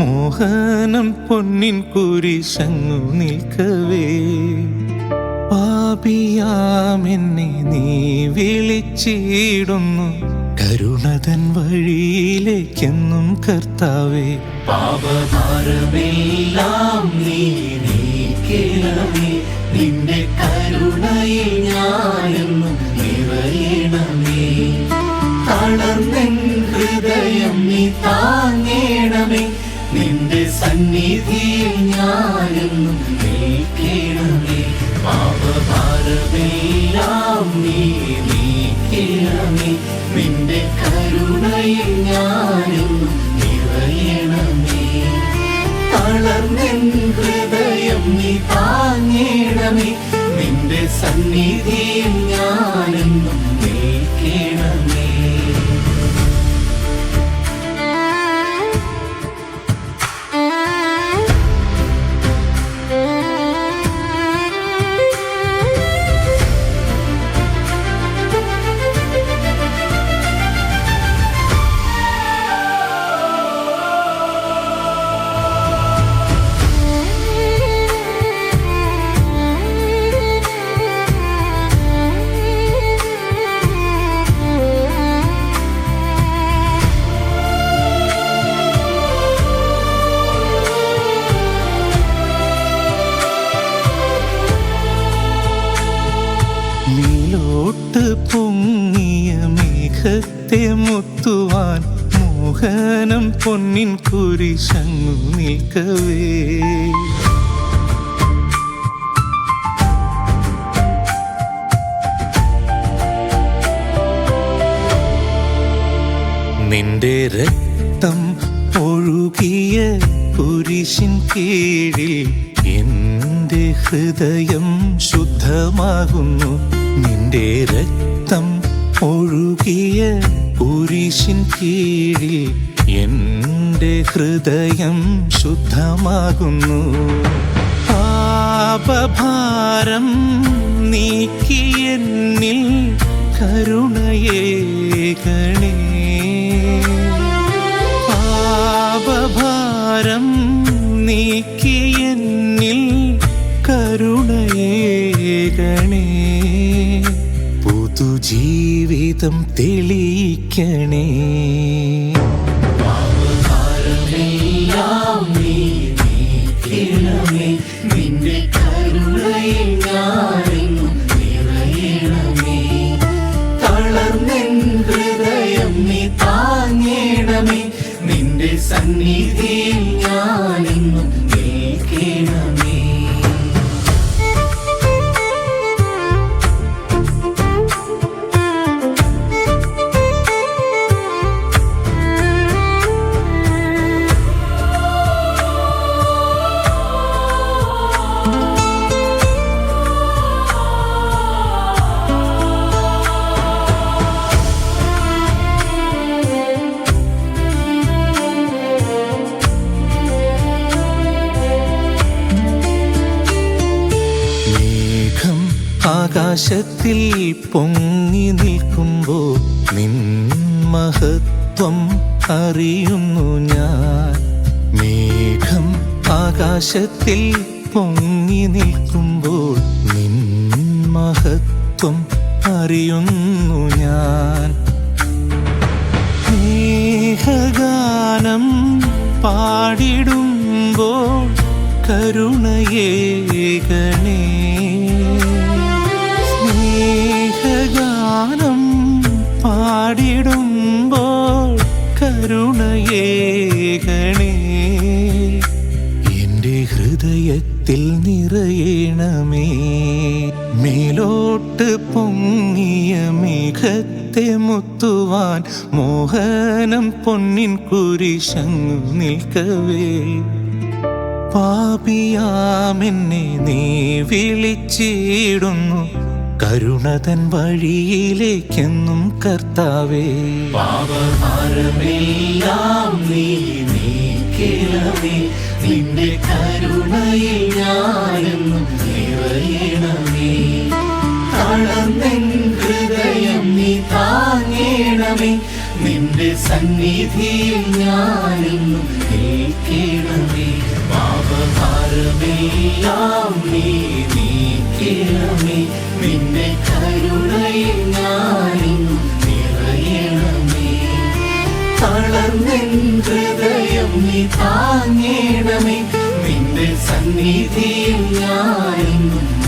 മോഹനം പൊന്നിൻ കുരിശങ്ങു നിൽക്കവേ പാപിയാമെന്നെ നീ വിളിച്ചിടുന്നു കരുണതൻ വഴിയിലേക്കെന്നും കർത്താവേ പാപഭാരമെല്ലാം നീ നീക്കണമേ നിന്റെ കരുണയിൽ ഞാനെന്നും നിറയണമേ തളർന്നെൻ ഹൃദയം നീ താങ്ങണമേ നിന്റെ സന്നിധിയിൽ ഞാനെന്നും നിൽക്കണമേ പാപഭാരമെല്ലാം നീ നീക്കണമേ നിന്റെ കരുണയിൽ ഞാനെന്നും നിറയണമേ തളർന്നെൻ ഹൃദയം നീ താങ്ങണമേ നിന്റെ സന്നിധിയിൽ ഞാനെന്നും നിൽക്കണമേ നീലോട്ട് പൊങ്ങിയ മേഘത്തെ മുത്തുവാൻ മോഹനം പൊന്നിൻ കുരിശങ്ങു നിൽക്കവേ നിന്റെ രക്തം ഒഴുകിയ കുരിശിൻ കീഴിൽ എന്റെ ഹൃദയം ശുദ്ധമാകുന്നു നിന്റെ രക്തം ഒഴുകിയ കുരിശിൻ കീഴിൽ എന്റെ ഹൃദയം ശുദ്ധമാകുന്നു പാപഭാരം നീക്കി എന്നിൽ കരുണയേകണേ പാപഭാരം നീക്കി എന്നിൽ കരുണയേകണേ പുതുജീവിതം തെളിയിക്കണേ പാപഭാരമെല്ലാം നീ നീക്കണമേ നിന്റെ കരുണയിൽ ഞാനെന്നും നിറയണമേ തളർന്നെൻ ഹൃദയം നീ താങ്ങണമേ നിന്റെ സന്നിധിയിൽ ഞാനെന്നും നിൽക്കണമേ ആകാശത്തിൽ പൊങ്ങി നിൽക്കുമ്പോൾ നിൻ മഹത്വം അറിയുന്നു ഞാൻ മേഘം ആകാശത്തിൽ പൊങ്ങി നിൽക്കുമ്പോൾ നിൻ മഹത്വം അറിയുന്നു ഞാൻ സ്നേഹഗാനം പാടിടുമ്പോൾ കരുണയേകണേ സ്നേഹഗാനം പാടിടുമ്പോൾ കരുണയേകണേ എൻ്റെ ഹൃദയത്തിൽ നിറയണമേ മേലോട്ട് പൊങ്ങിയ മേഘത്തെ മുത്തുവാൻ മോഹനം പൊന്നിൻ കുരിശങ്ങു നിൽക്കവേ പാപിയാമെന്നെ നീ വിളിച്ചിടുന്നു കരുണതൻ വഴിയിലേക്കെന്നും കർത്താവേ പാപഭാരമെല്ലാം നീ നീക്കണമേ നിന്റെ കരുണയിൽ ഞാനെന്നും നിറയണമേ തളർന്നെൻ ഹൃദയം നീ താങ്ങണമേ നിന്റെ സന്നിധിയിൽ ഞാനെന്നും നിൽക്കണമേ താങ്ങേണമേ നിന്റെ സന്നിധിയിൽ ഞാനെന്നും